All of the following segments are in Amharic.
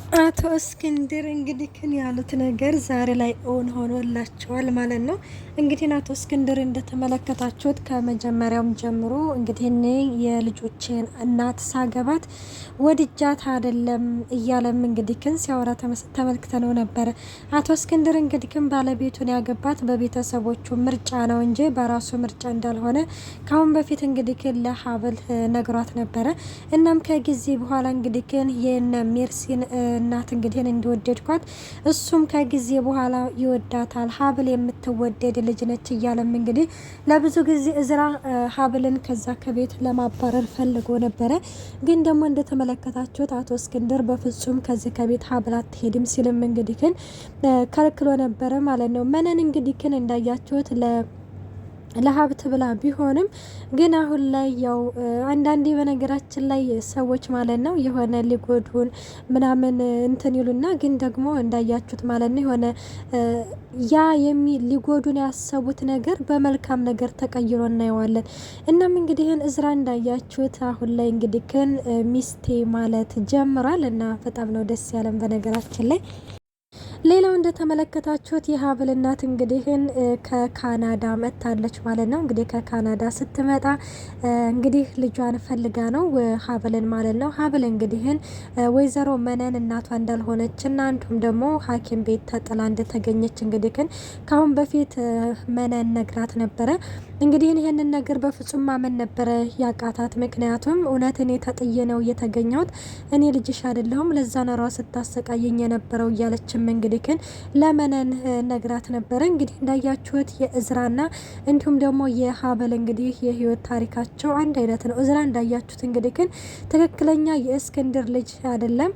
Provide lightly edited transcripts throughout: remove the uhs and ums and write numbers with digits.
አቶ እስክንድር እንግዲህ ክን ያሉት ነገር ዛሬ ላይ እውን ሆኖላቸዋል ማለት ነው። እንግዲህ አቶ እስክንድር እንደተመለከታችሁት ከመጀመሪያውም ጀምሮ እንግዲህ እኔ የልጆችን እናት ሳገባት ወድጃት አይደለም እያለም እንግዲህ ክን ሲያወራ ተመልክተነው ነበረ። አቶ እስክንድር እንግዲህ ክን ባለቤቱን ያገባት በቤተሰቦቹ ምርጫ ነው እንጂ በራሱ ምርጫ እንዳልሆነ ካሁን በፊት እንግዲህ ክን ለሀብል ነግሯት ነበረ። እናም ከጊዜ በኋላ እንግዲህ ክን የነ ሜርሲን እናት እንግዲህ እንዲወደድኳት እሱም ከጊዜ በኋላ ይወዳታል። ሀብል የምትወደድ ልጅ ነች እያለም እንግዲህ ለብዙ ጊዜ እዝራ ሀብልን ከዛ ከቤት ለማባረር ፈልጎ ነበረ። ግን ደግሞ እንደተመለከታችሁት አቶ እስክንድር በፍጹም ከዚህ ከቤት ሀብል አትሄድም ሲልም እንግዲህ ግን ከልክሎ ነበረ ማለት ነው። መነን እንግዲህ ግን እንዳያችሁት ለሀብት ብላ ቢሆንም ግን አሁን ላይ ያው አንዳንዴ በነገራችን ላይ ሰዎች ማለት ነው የሆነ ሊጎዱን ምናምን እንትን ይሉና ግን ደግሞ እንዳያችሁት ማለት ነው የሆነ ያ ሊጎዱን ያሰቡት ነገር በመልካም ነገር ተቀይሮ እናየዋለን። እናም እንግዲህ እዝራ እንዳያችሁት አሁን ላይ እንግዲህ ግን ሚስቴ ማለት ጀምሯል እና በጣም ነው ደስ ያለን በነገራችን ላይ። ሌላው እንደተመለከታችሁት የሀብል እናት እንግዲህን ከካናዳ መጥታለች ማለት ነው። እንግዲህ ከካናዳ ስትመጣ እንግዲህ ልጇን ፈልጋ ነው ሀብልን ማለት ነው። ሀብል እንግዲህን ወይዘሮ መነን እናቷ እንዳልሆነች እና እንዲሁም ደግሞ ሐኪም ቤት ተጥላ እንደተገኘች እንግዲህን ካሁን በፊት መነን ነግራት ነበረ። እንግዲህ ይህንን ነገር በፍጹም ማመን ነበረ ያቃታት። ምክንያቱም እውነት እኔ ተጥዬ ነው የተገኘሁት፣ እኔ ልጅሽ አይደለሁም፣ ለዛ ነሯ ስታሰቃየኝ የነበረው እያለችም እንግዲህ ግን ለመነን ነግራት ነበረ። እንግዲህ እንዳያችሁት የእዝራና እንዲሁም ደግሞ የሀብል እንግዲህ የህይወት ታሪካቸው አንድ አይነት ነው። እዝራ እንዳያችሁት እንግዲህ ግን ትክክለኛ የእስክንድር ልጅ አይደለም።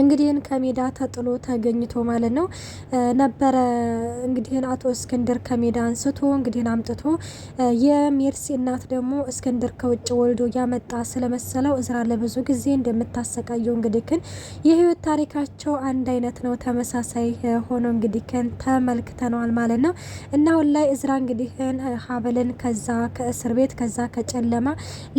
እንግዲህን ከሜዳ ተጥሎ ተገኝቶ ማለት ነው ነበረ። እንግዲህን አቶ እስክንድር ከሜዳ አንስቶ እንግዲህን አምጥቶ የሜርሲ እናት ደግሞ እስክንድር ከውጭ ወልዶ ያመጣ ስለመሰለው እዝራ ለብዙ ጊዜ እንደምታሰቃየው እንግዲህን የህይወት ታሪካቸው አንድ አይነት ነው፣ ተመሳሳይ ሆኖ እንግዲህን ተመልክተነዋል ማለት ነው። እና አሁን ላይ እዝራ እንግዲህን ሀብልን ከዛ ከእስር ቤት ከዛ ከጨለማ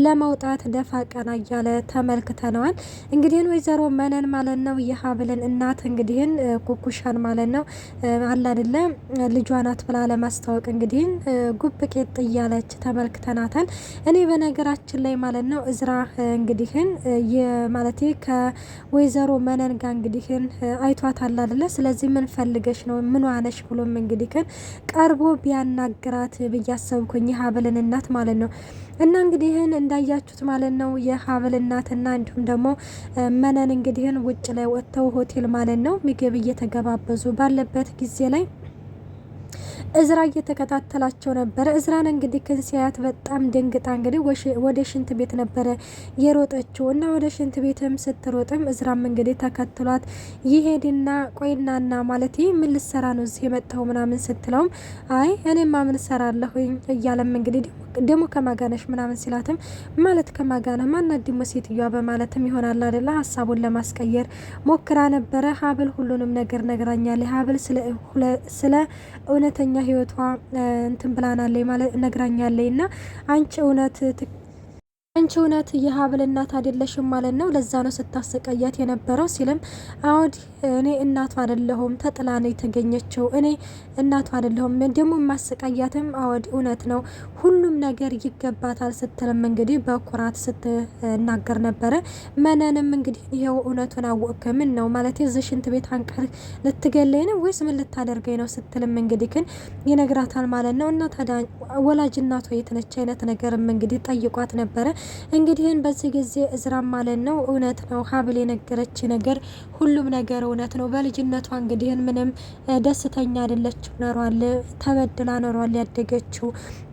ለማውጣት ደፋ ቀና እያለ ተመልክተነዋል። እንግዲህን ወይዘሮ መነን ማለት ነው የሀብልን እናት እንግዲህን ኩኩሻን ማለት ነው አለ አይደለ ልጇ ናት ብላ ለማስተዋወቅ እንግዲህን ጉብቄት እያለች ተመልክተናታል። እኔ በነገራችን ላይ ማለት ነው እዝራ እንግዲህን የማለቴ ከወይዘሮ መነን ጋር እንግዲህን አይቷታል አይደለ። ስለዚህ ምን ፈልገሽ ነው ምን ዋነሽ ብሎም እንግዲህን ቀርቦ ቢያናግራት ብያሰብኩኝ የሀብልን እናት ማለት ነው። እና እንግዲህን እንዳያችሁት ማለት ነው የሀብል እናትና እንዲሁም ደግሞ መነን እንግዲህን ውጭ ላይ ወጥተው ሆቴል ማለት ነው ምግብ እየተገባበዙ ባለበት ጊዜ ላይ እዝራ እየተከታተላቸው ነበረ። እዝራን እንግዲህ ክንሲያት በጣም ደንግጣ እንግዲህ ወደ ሽንት ቤት ነበረ የሮጠችው እና ወደ ሽንት ቤትም ስትሮጥም እዝራም እንግዲህ ተከትሏት ይሄድና ቆይናና ማለት ምን ልሰራ ነው እዚህ የመጣው ምናምን ስትለውም አይ እኔማ ምን ሰራለሁኝ እያለም እንግዲህ ደሞ ከማጋነሽ ምናምን ሲላትም ማለት ከማጋነ ማናት ደሞ ሴትዮዋ በማለትም ይሆናል አይደለ ሀሳቡን ለማስቀየር ሞክራ ነበረ። ሀብል ሁሉንም ነገር ነግራኛለች። ሀብል ስለ እውነተኛ ህይወቷ እንትን ብላናለች ማለት ነግራኛለች እና አንቺ እውነት የሀብል እናት አይደለሽም ማለት ነው፣ ለዛ ነው ስታሰቃያት የነበረው ሲልም አውድ እኔ እናቷ አይደለሁም ተጥላ ነው የተገኘችው፣ እኔ እናቷ አይደለሁም ደግሞ ማሰቃያትም አውድ እውነት ነው ሁሉም ነገር ይገባታል ስትልም እንግዲህ በኩራት ስትናገር ነበረ። መነንም እንግዲህ ይሄው እውነቱን አወቅክ ምን ነው ማለት የዚህ ሽንት ቤት አንቀር ልትገለኝ ነው ወይስ ምን ልታደርገኝ ነው ስትልም እንግዲህ ግን ይነግራታል ማለት ነው። እና ታዲያ ወላጅ እናቷ የት ነች አይነት ነገርም እንግዲህ ጠይቋት ነበረ። እንግዲህን በዚህ ጊዜ እዝራ ማለት ነው እውነት ነው ሀብል የነገረች ነገር ሁሉም ነገር እውነት ነው። በልጅነቷ እንግዲህን ምንም ደስተኛ አይደለችው ኖሯል፣ ተበድላ ኖሯል ያደገችው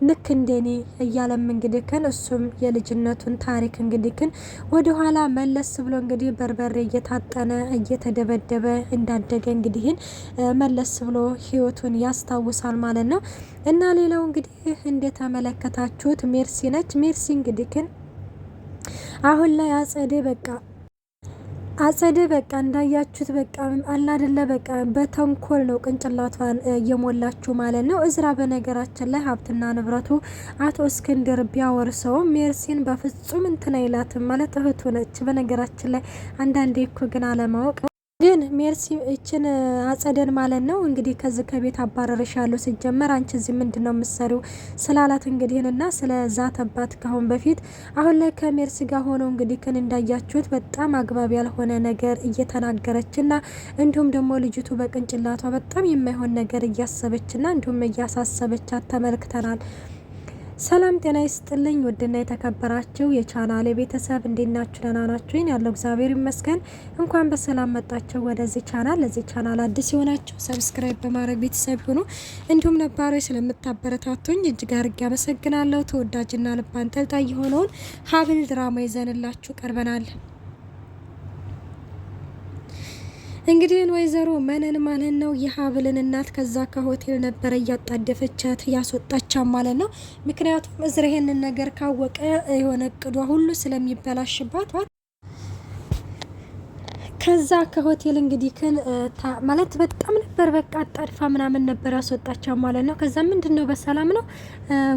ልክ እንደኔ እያለም እንግዲህ ከን እሱም የልጅነቱን ታሪክ እንግዲህ ግን ወደ ኋላ መለስ ብሎ እንግዲህ በርበሬ እየታጠነ እየተደበደበ እንዳደገ እንግዲህን መለስ ብሎ ህይወቱን ያስታውሳል ማለት ነው። እና ሌላው እንግዲህ እንደተመለከታችሁት ሜርሲ ነች። ሜርሲ እንግዲህ ግን አሁን ላይ አጸደ በቃ እንዳያችሁት በቃ አላ አይደለ በቃ በተንኮል ነው ቅንጭላቷን እየሞላችሁ ማለት ነው። እዝራ በነገራችን ላይ ሀብትና ንብረቱ አቶ እስክንድር ቢያወርሰውም ሜርሲን በፍጹም እንትን አይላትም ማለት እህቱ ነች። በነገራችን ላይ አንዳንዴ እኮ ግን አለማወቅ ግን ሜርሲ እችን አጸደን ማለት ነው እንግዲህ ከዚህ ከቤት አባረርሻለሁ ሲጀመር አንቺ እዚህ ምንድነው የምትሰሪው ስላላት እንግዲህና ስለ ዛተባት ካሁን በፊት አሁን ላይ ከሜርሲ ጋር ሆኖ እንግዲህ ከን እንዳያችሁት በጣም አግባብ ያልሆነ ነገር እየተናገረችና እንዲሁም ደግሞ ልጅቱ በቅንጭላቷ በጣም የማይሆን ነገር እያሰበችና እንዲሁም እያሳሰበቻት ተመልክተናል። ሰላም ጤና ይስጥልኝ ውድና የተከበራችሁ የቻናሌ ቤተሰብ እንዴት ናችሁ? ደህና ናችሁ? ያለው እግዚአብሔር ይመስገን። እንኳን በሰላም መጣችሁ ወደዚህ ቻናል። ለዚህ ቻናል አዲስ የሆናችሁ ሰብስክራይብ በማድረግ ቤተሰብ ሁኑ። እንዲሁም ነባሮች ስለምታበረታቱኝ እጅግ አድርጌ አመሰግናለሁ። ተወዳጅና ልብ አንጠልጣይ የሆነውን ሀብል ድራማ ይዘንላችሁ ቀርበናል። እንግዲህ ወይዘሮ መነን ማለት ነው የሀብልን እናት ከዛ ከሆቴል ነበረ እያጣደፈቻት ያስወጣቻ ማለት ነው። ምክንያቱም እዝራ ይሄንን ነገር ካወቀ የሆነ እቅዷ ሁሉ ስለሚበላሽባት ከዛ ከሆቴል እንግዲህ ግን ማለት በጣም ነበር በቃ አጣድፋ ምናምን ነበር ያስወጣቻው ማለት ነው። ከዛ ምንድነው በሰላም ነው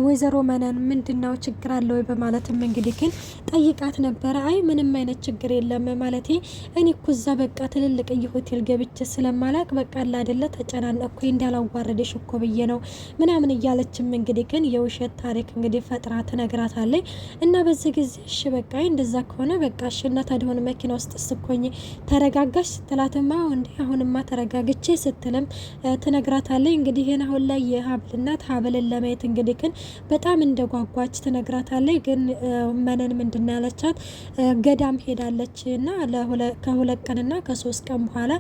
ወይዘሮ መነን ምንድነው ችግር አለ ወይ በማለትም እንግዲህ ግን ጠይቃት ነበረ። አይ ምንም አይነት ችግር የለም ማለቴ እኔ እኮ እዛ በቃ ትልልቅ የሆቴል ገብቼ ስለማላቅ በቃ አለ አይደለ ተጨናነኩ እንዳላዋረደሽ እኮ ብዬ ነው ምናምን እያለችም እንግዲህ ግን የውሸት ታሪክ እንግዲህ ፈጥራ ትነግራታለች። እና በዚህ ጊዜ እሺ በቃ እንደዛ ከሆነ በቃ እሺ እና ታዲያ ሆነ መኪና ውስጥ ስኮኝ ተረጋጋሽ ስትላትማ እንዴ አሁንማ ተረጋግቼ ስትልም ትነግራታለች። እንግዲህ ይሄን አሁን ላይ የሀብል እናት ሀብልን ለማየት እንግዲህ ግን በጣም እንደጓጓች ትነግራታለች። ግን መነን ምንድነው ያለቻት ገዳም ሄዳለች እና ከሁለት ቀንና ከ3 ቀን በኋላ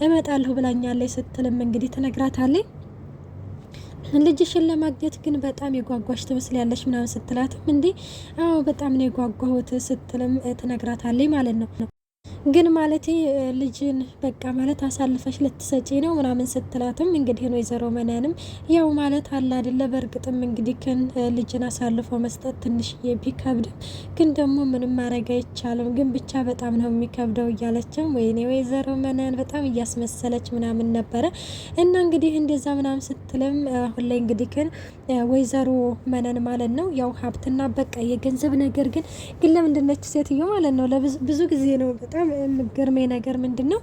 እመጣለሁ ብላኛለች ስትልም እንግዲህ ትነግራታለች። ልጅሽን ለማግኘት ግን በጣም የጓጓሽ ትመስላለች ምናምን ስትላትም እንዴ አዎ በጣም ነው የጓጓሁት ስትልም ትነግራታለች ማለት ነው። ግን ማለት ልጅን በቃ ማለት አሳልፈሽ ልትሰጪ ነው ምናምን ስትላትም እንግዲህ ነው ወይዘሮ መነንም ያው ማለት አለ አይደለ በእርግጥም እንግዲህ ግን ልጅን አሳልፎ መስጠት ትንሽ ቢከብድም ግን ደግሞ ምንም ማድረግ አይቻልም ግን ብቻ በጣም ነው የሚከብደው እያለችም ወይኔ ወይዘሮ መነን በጣም እያስመሰለች ምናምን ነበረ። እና እንግዲህ እንደዛ ምናምን ስትልም አሁን ላይ እንግዲህ ግን ወይዘሮ መነን ማለት ነው ያው ሀብትና በቃ የገንዘብ ነገር ግን ለምንድነች ሴትዮ ማለት ነው ለብዙ ጊዜ ነው በጣም የምገርመኝ ነገር ምንድነው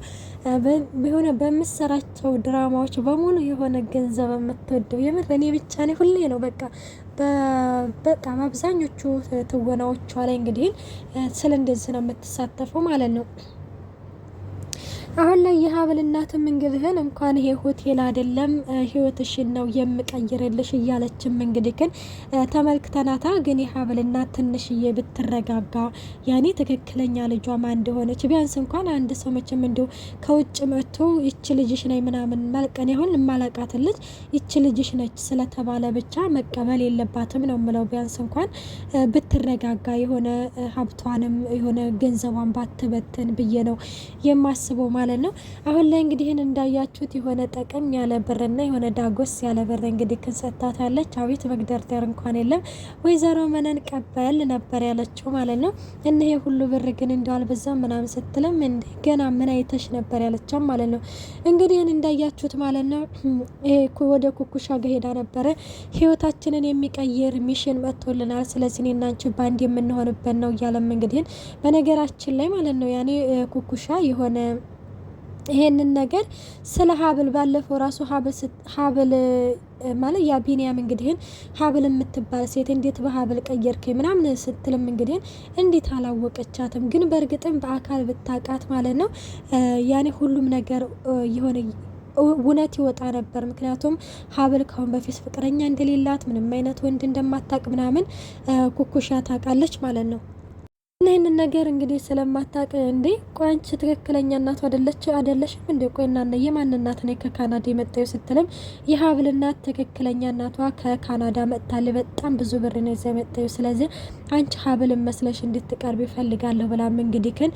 በሆነ በምሰራቸው ድራማዎች በሙሉ የሆነ ገንዘብ የምትወደው የምር እኔ ብቻ ነኝ ሁሌ ነው በቃ በአብዛኞቹ ትወናዎቿ ላይ እንግዲህ ስለ እንደዚህ ነው የምትሳተፈው ማለት ነው። አሁን ላይ የሀብል እናትም እንግዲህን እንኳን ይሄ ሆቴል አይደለም ህይወትሽን ነው የምቀይርልሽ እያለችም እንግዲህ ግን ተመልክተናታ። ግን የሀብል እናት ትንሽዬ ብትረጋጋ ያኔ ትክክለኛ ልጇ ማን እንደሆነች ቢያንስ እንኳን አንድ ሰው መቼም እንደው ከውጭ መጥቶ ይቺ ልጅሽ ነኝ ምናምን መልቀን ይሁን ማላቃት ልጅ ይቺ ልጅሽ ነች ስለተባለ ብቻ መቀበል የለባትም ነው ምለው። ቢያንስ እንኳን ብትረጋጋ የሆነ ሀብቷንም የሆነ ገንዘቧን ባትበትን ብዬ ነው የማስበው ማለት ነው። አሁን ላይ እንግዲህ እንዳያችሁት የሆነ ጠቀም ያለ ብርና የሆነ ዳጎስ ያለ ብር እንግዲህ ክንሰጣታለች። አቤት መግደርደር እንኳን የለም። ወይዘሮ መነን ቀበል ነበር ያለችው ማለት ነው። እነሆ ሁሉ ብር ግን እንዳል በዛም ምናምን ስትልም እንዴ ገና ምን አይተሽ ነበር ያለቻም ማለት ነው። እንግዲህ እንዳያችሁት ማለት ነው ይሄ ወደ ኩኩሻ ጋር ሄዳ ነበረ ህይወታችንን የሚቀይር ሚሽን መጥቶልናል። ስለዚህ እኔና አንቺ ባንድ የምንሆንበት ነው እያለም እንግዲህ በነገራችን ላይ ማለት ነው ያኔ ኩኩሻ የሆነ ይሄንን ነገር ስለ ሀብል ባለፈው ራሱ ሀብል ማለት ያ ቢኒያም እንግዲህ ሀብል የምትባል ሴት እንዴት በሀብል ቀየርከኝ ምናምን ስትልም እንግዲህ እንዴት አላወቀቻትም። ግን በእርግጥም በአካል ብታቃት ማለት ነው ያኔ ሁሉም ነገር የሆነ እውነት ይወጣ ነበር። ምክንያቱም ሀብል ካሁን በፊት ፍቅረኛ እንደሌላት ምንም አይነት ወንድ እንደማታቅ ምናምን ኩኩሻ ታውቃለች ማለት ነው። ይህንን ነገር እንግዲህ ስለማታውቅ እንዴ ቆይ አንቺ ትክክለኛ እናቱ አይደለሽም እንዴ? ቆይ እናነ የማን እናት ነኝ ከካናዳ የመጣው ስትልም የሀብል እናት ትክክለኛ እናቷ ከካናዳ መጥታለች። በጣም ብዙ ብር ነው ይዛ የመጣው። ስለዚህ አንቺ ሀብል መስለሽ እንድትቀርብ ይፈልጋለሁ ብላም እንግዲህ ግን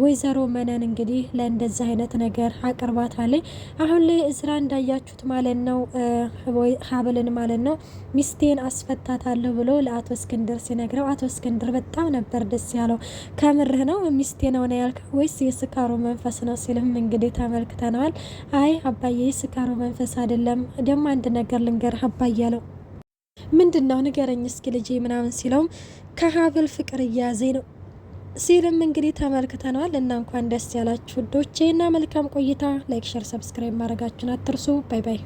ወይዘሮ መነን እንግዲህ ለእንደዚህ አይነት ነገር አቅርባታለች። አሁን ላይ እዝራ እንዳያችሁት ማለት ነው ሀብልን ማለት ነው ሚስቴን አስፈታታለሁ ብሎ ለአቶ እስክንድር ሲነግረው አቶ እስክንድር በጣም ነበር ደስ ያለው። ከምርህ ነው ሚስቴ ነው ያልከው ወይስ የስካሩ መንፈስ ነው ሲልም እንግዲህ ተመልክተነዋል። አይ አባዬ የስካሩ መንፈስ አይደለም፣ ደግሞ አንድ ነገር ልንገርህ አባዬ አለው። ምንድነው ንገረኝ እስኪ ልጄ ምናምን ሲለውም ከሀብል ፍቅር እያያዘኝ ነው ሲልም እንግዲህ ተመልክተነዋል። እና እንኳን ደስ ያላችሁ ውዶቼ እና መልካም ቆይታ። ላይክ፣ ሸር፣ ሰብስክራይብ ማድረጋችሁን አትርሱ። ባይ ባይ።